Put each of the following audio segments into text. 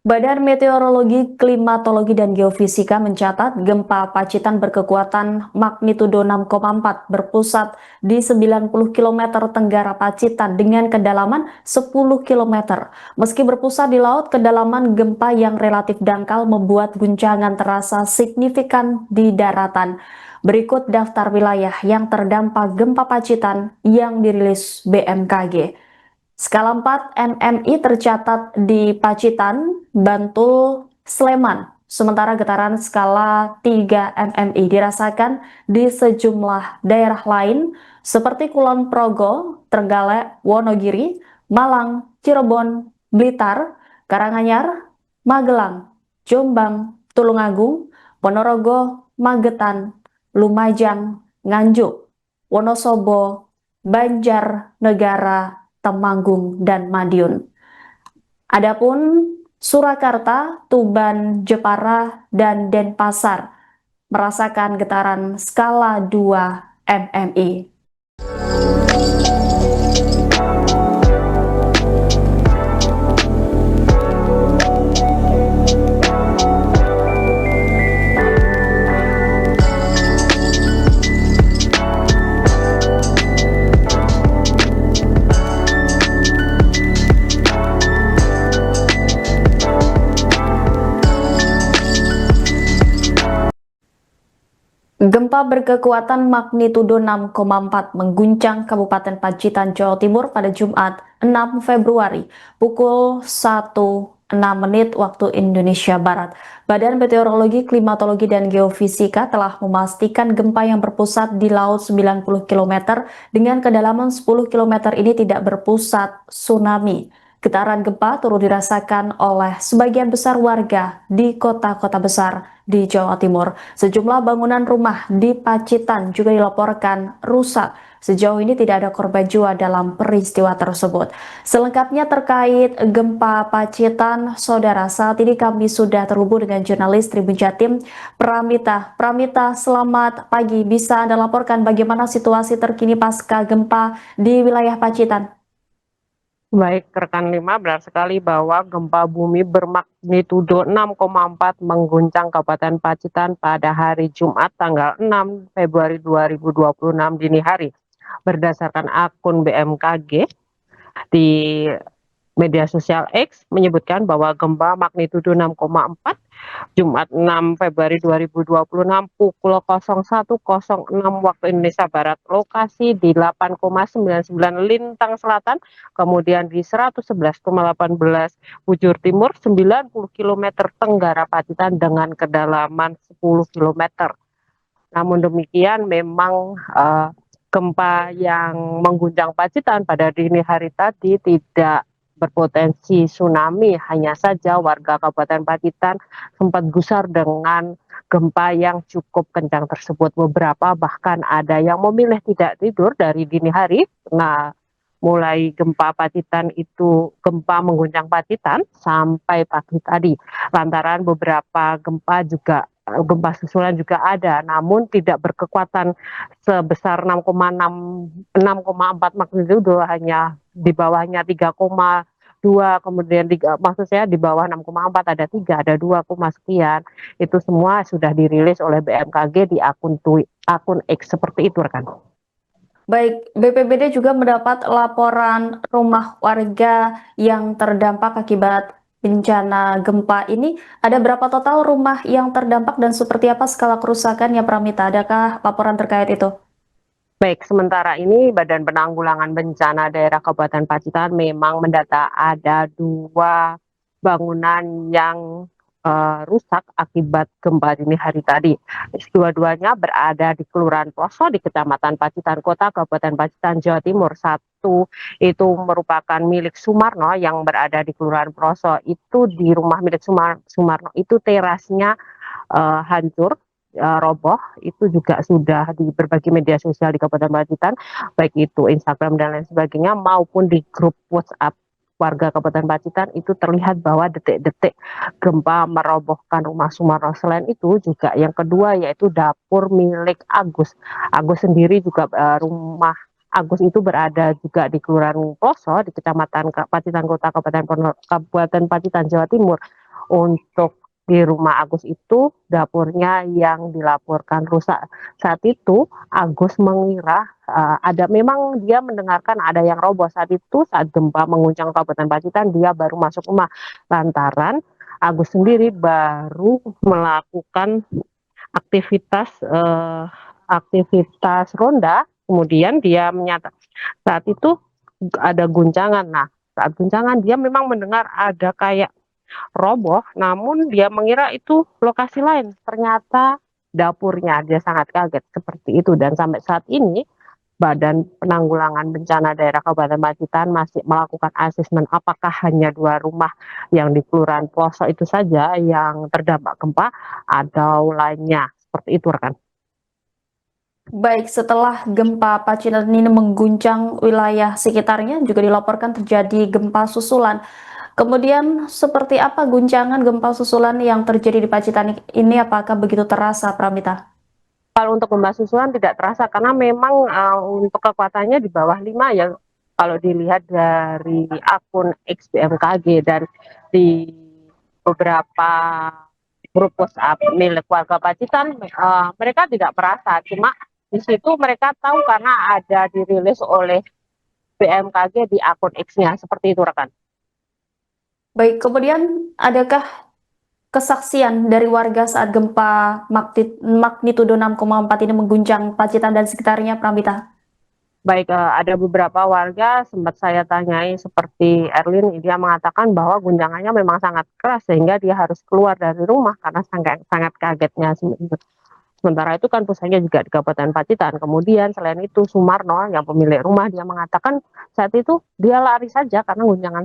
Badan Meteorologi, Klimatologi, dan Geofisika mencatat gempa Pacitan berkekuatan magnitudo 6,4 berpusat di 90 km tenggara Pacitan dengan kedalaman 10 km. Meski berpusat di laut, kedalaman gempa yang relatif dangkal membuat guncangan terasa signifikan di daratan. Berikut daftar wilayah yang terdampak gempa Pacitan yang dirilis BMKG. Skala 4 MMI tercatat di Pacitan, Bantul, Sleman. Sementara getaran skala 3 MMI dirasakan di sejumlah daerah lain seperti Kulon Progo, Trenggalek, Wonogiri, Malang, Cirebon, Blitar, Karanganyar, Magelang, Jombang, Tulungagung, Ponorogo, Magetan, Lumajang, Nganjuk, Wonosobo, Banjarnegara, Temanggung, dan Madiun. Adapun Surakarta, Tuban, Jepara, dan Denpasar merasakan getaran skala 2 MMI. Gempa berkekuatan magnitudo 6,4 mengguncang Kabupaten Pacitan, Jawa Timur pada Jumat 6 Februari pukul 1:06 waktu Indonesia Barat. Badan Meteorologi, Klimatologi, dan Geofisika telah memastikan gempa yang berpusat di laut 90 km dengan kedalaman 10 km ini tidak berpusat tsunami. Getaran gempa turut dirasakan oleh sebagian besar warga di kota-kota besar di Jawa Timur. Sejumlah bangunan rumah di Pacitan juga dilaporkan rusak. Sejauh ini tidak ada korban jiwa dalam peristiwa tersebut. Selengkapnya terkait gempa Pacitan, saudara, saat ini kami sudah terhubung dengan jurnalis Tribun Jatim, Pramita. Pramita, selamat pagi. Bisa Anda laporkan bagaimana situasi terkini pasca gempa di wilayah Pacitan? Baik, rekan 5, benar sekali bahwa gempa bumi bermagnitudo 6,4 mengguncang Kabupaten Pacitan pada hari Jumat tanggal 6 Februari 2026 dini hari. Berdasarkan akun BMKG di media sosial X menyebutkan bahwa gempa magnitudo 6,4 Jumat 6 Februari 2026 pukul 01.06 waktu Indonesia Barat, lokasi di 8,99 Lintang Selatan, kemudian di 111,18 bujur timur, 90 km tenggara Pacitan dengan kedalaman 10 km. Namun demikian memang gempa yang mengguncang Pacitan pada dini hari tadi tidak berpotensi tsunami, hanya saja warga Kabupaten Pacitan sempat gusar dengan gempa yang cukup kencang tersebut. Beberapa bahkan ada yang memilih tidak tidur dari dini hari. Nah, mulai gempa Pacitan itu gempa mengguncang Pacitan sampai pagi tadi. Lantaran beberapa gempa susulan juga ada, namun tidak berkekuatan sebesar 6,4 magnitudo, hanya di bawahnya 3,2, kemudian maksud saya di bawah 6,4 ada 3, ada 2, sekian. Itu semua sudah dirilis oleh BMKG di akun X seperti itu, rekan. Baik, BPBD juga mendapat laporan rumah warga yang terdampak akibat bencana gempa ini. Ada berapa total rumah yang terdampak dan seperti apa skala kerusakannya, Pramita? Adakah laporan terkait itu? Baik, sementara ini Badan Penanggulangan Bencana Daerah Kabupaten Pacitan memang mendata ada 2 bangunan yang rusak akibat gempa dini hari tadi. Dua-duanya berada di Kelurahan Ploso di Kecamatan Pacitan Kota, Kabupaten Pacitan, Jawa Timur. Satu itu merupakan milik Sumarno yang berada di Kelurahan Ploso. Itu di rumah milik Sumarno itu terasnya hancur. roboh itu juga sudah di berbagai media sosial di Kabupaten Pacitan, baik itu Instagram dan lain sebagainya maupun di grup WhatsApp warga Kabupaten Pacitan itu terlihat bahwa detik-detik gempa merobohkan rumah Sumarno. Selain itu juga yang kedua yaitu dapur milik Agus. Agus sendiri juga rumah Agus itu berada juga di Kelurahan Ploso di Kecamatan Pacitan Kota Kabupaten Pacitan Jawa Timur. Untuk di rumah Agus itu dapurnya yang dilaporkan rusak. Saat itu Agus mengira memang dia mendengarkan ada yang roboh. Saat itu saat gempa mengguncang Kabupaten Pacitan dia baru masuk rumah lantaran Agus sendiri baru melakukan aktivitas ronda. Kemudian dia menyatakan saat itu ada guncangan. Nah, saat guncangan dia memang mendengar ada kayak roboh, namun dia mengira itu lokasi lain. Ternyata dapurnya, dia sangat kaget seperti itu. Dan sampai saat ini Badan Penanggulangan Bencana Daerah Kabupaten Pacitan masih melakukan asesmen apakah hanya 2 rumah yang di Kelurahan Ploso itu saja yang terdampak gempa atau lainnya. Seperti itu, rekan. Baik, setelah gempa Pacitan ini mengguncang wilayah sekitarnya, juga dilaporkan terjadi gempa susulan. Kemudian seperti apa guncangan gempa susulan yang terjadi di Pacitan ini? Apakah begitu terasa, Pramita? Kalau untuk gempa susulan tidak terasa karena memang untuk kekuatannya di bawah 5 ya. Kalau dilihat dari akun XBMKG dan di beberapa grup WhatsApp milik warga Pacitan, mereka tidak merasa. Cuma di situ mereka tahu karena ada dirilis oleh BMKG di akun X-nya. Seperti itu, rekan. Baik, kemudian adakah kesaksian dari warga saat gempa magnitudo 6,4 ini mengguncang Pacitan dan sekitarnya, Pramita? Baik, ada beberapa warga sempat saya tanyai seperti Erlin, dia mengatakan bahwa guncangannya memang sangat keras sehingga dia harus keluar dari rumah karena sangat kagetnya. Sementara itu kan pusatnya juga di Kabupaten Pacitan. Kemudian selain itu Sumarno yang pemilik rumah dia mengatakan saat itu dia lari saja karena guncangan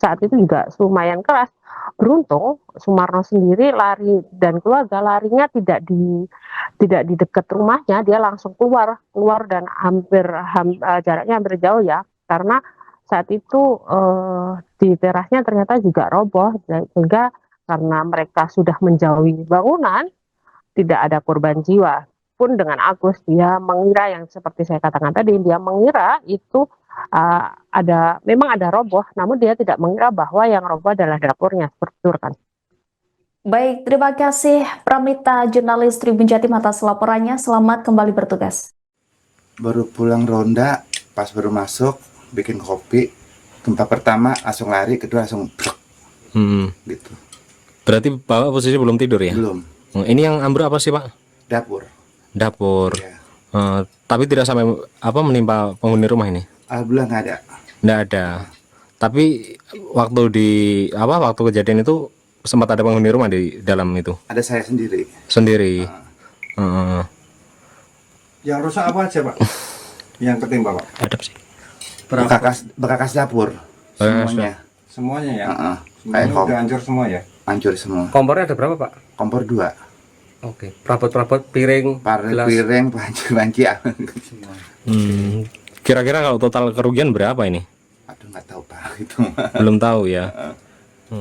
saat itu juga lumayan keras. Beruntung Sumarno sendiri lari dan keluarga larinya tidak di dekat rumahnya, dia langsung keluar dan jaraknya hampir jauh ya, karena saat itu di terasnya ternyata juga roboh sehingga karena mereka sudah menjauhi bangunan tidak ada korban jiwa. Pun dengan Agus dia mengira yang seperti saya katakan tadi, dia mengira itu memang ada roboh, namun dia tidak mengira bahwa yang roboh adalah dapurnya. Seperti itu, kan. Baik, terima kasih Pramita, jurnalis Tribun Jatim atas laporannya. Selamat kembali bertugas. Baru pulang ronda, pas baru masuk bikin kopi, gempa pertama langsung lari, kedua langsung gitu. Berarti Bapak posisi belum tidur ya? Belum. Ini yang ambruk apa sih, Pak? Dapur. Ya. Ya. Tapi tidak sampai menimpa penghuni rumah ini? Alhamdulillah nggak ada. Nggak ada. Tapi waktu kejadian itu sempat ada penghuni rumah di dalam itu? Ada saya sendiri. Yang rusak apa aja, Pak? Yang ketimpa, Pak? Ada sih. Bekas dapur. Semuanya ya? Kayak udah hancur semua ya? Hancur semua. Kompornya ada berapa, Pak? Kompor 2. Oke. Perabot-perabot piring, gelas. Piring, panci. Kira-kira kalau total kerugian berapa ini? Aduh, nggak tahu, Pak. Itu Belum tahu ya.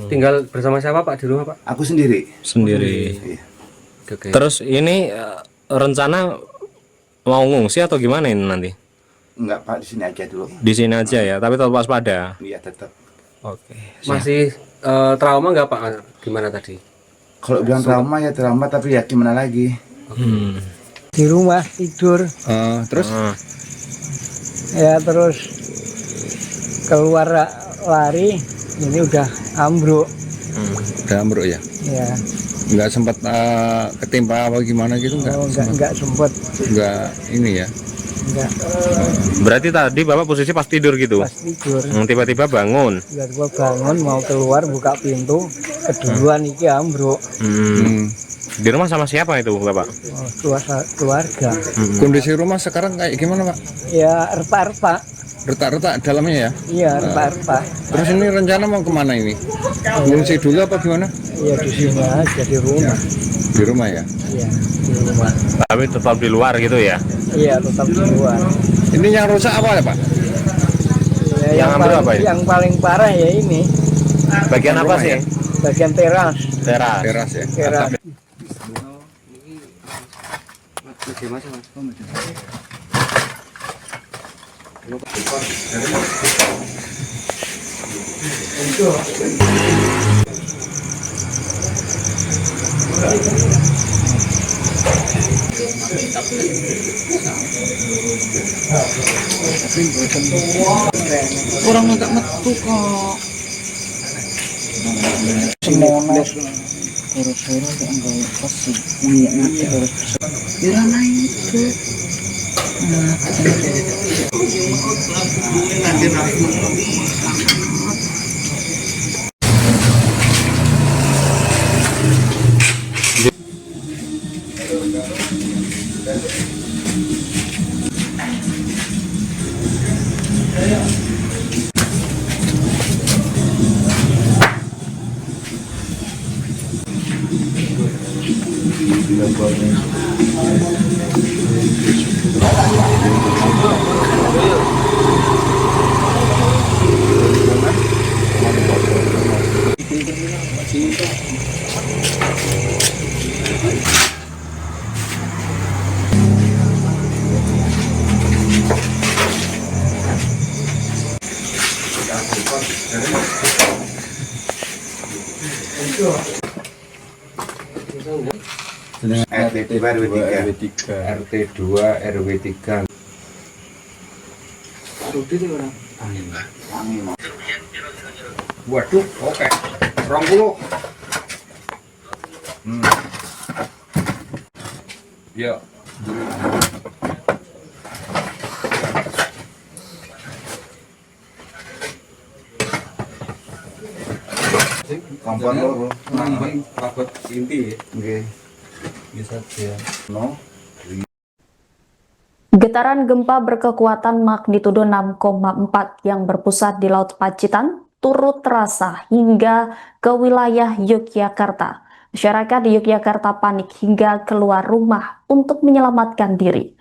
Tinggal bersama siapa, Pak, di rumah, Pak? aku sendiri. Iya. Oke. Terus ini rencana mau ngungsi atau gimana ini nanti? Enggak, Pak, di sini aja dulu. Di sini aja ya, tapi tetap waspada. Iya, tetap. Oke. Masih trauma nggak, Pak? Gimana tadi? Kalau bilang trauma ya trauma, tapi ya gimana lagi? Di rumah tidur, Terus? ya terus keluar lari, ini udah ambruk. Udah ambruk ya? Ya, Nggak sempat ketimpa apa gimana gitu? enggak sempet, Nggak ini ya? enggak Berarti tadi Bapak posisi pas tidur gitu? pas tidur. Tiba-tiba bangun. Biar gua bangun mau keluar buka pintu, keduluan iki ambruk. Di rumah sama siapa itu Bapak? Keluarga. Kondisi rumah sekarang kayak gimana, Pak? Ya retak-retak. Retak-retak dalamnya ya? Iya retak-retak. Terus ini rencana mau kemana ini? Ngungsi dulu apa gimana? Ya di sini aja di rumah. Di rumah ya? Iya, di rumah. Tapi tetap di luar gitu ya? Iya, tetap di luar. Ini yang rusak apa ya Pak? Ya, Yang ambil paling, apa ini? yang paling parah ya ini, Bagian apa Rumah sih? ya? bagian teras. Teras. Teras ya? Teras. Kurang nggak metu kok. Semono. Koro-koro kok enggak pas minyak mati harus. Dirana itu. RT 2 RW 3. RT 2 RW 3. Waduh, oke. 20. Ya. Kompon loro. Nambah pakot inti ya. Nggih. Bisa ya. No. Getaran gempa berkekuatan magnitudo 6,4 yang berpusat di Laut Pacitan turut terasa hingga ke wilayah Yogyakarta. Masyarakat di Yogyakarta panik hingga keluar rumah untuk menyelamatkan diri.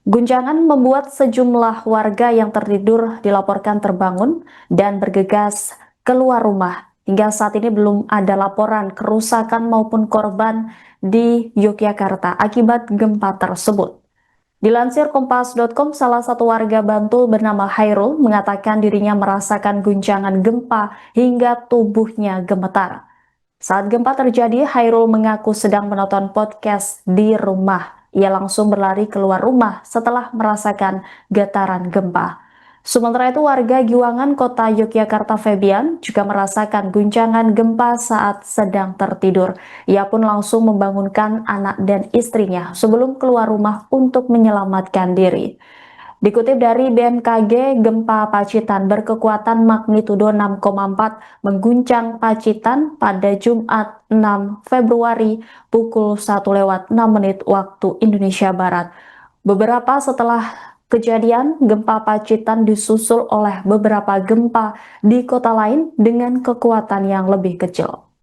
Guncangan membuat sejumlah warga yang tertidur dilaporkan terbangun dan bergegas keluar rumah. Hingga saat ini belum ada laporan kerusakan maupun korban di Yogyakarta akibat gempa tersebut. Dilansir Kompas.com, salah satu warga Bantul bernama Hairul mengatakan dirinya merasakan guncangan gempa hingga tubuhnya gemetar. Saat gempa terjadi, Hairul mengaku sedang menonton podcast di rumah. Ia langsung berlari keluar rumah setelah merasakan getaran gempa. Sementara itu, warga Giwangan, Kota Yogyakarta, Febian, juga merasakan guncangan gempa saat sedang tertidur. Ia pun langsung membangunkan anak dan istrinya sebelum keluar rumah untuk menyelamatkan diri. Dikutip dari BMKG, gempa Pacitan berkekuatan magnitudo 6,4 mengguncang Pacitan pada Jumat 6 Februari pukul 1:06 waktu Indonesia Barat. Beberapa setelah kejadian, gempa Pacitan disusul oleh beberapa gempa di kota lain dengan kekuatan yang lebih kecil.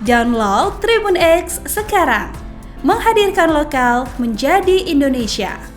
Download Tribun X sekarang, menghadirkan lokal menjadi Indonesia.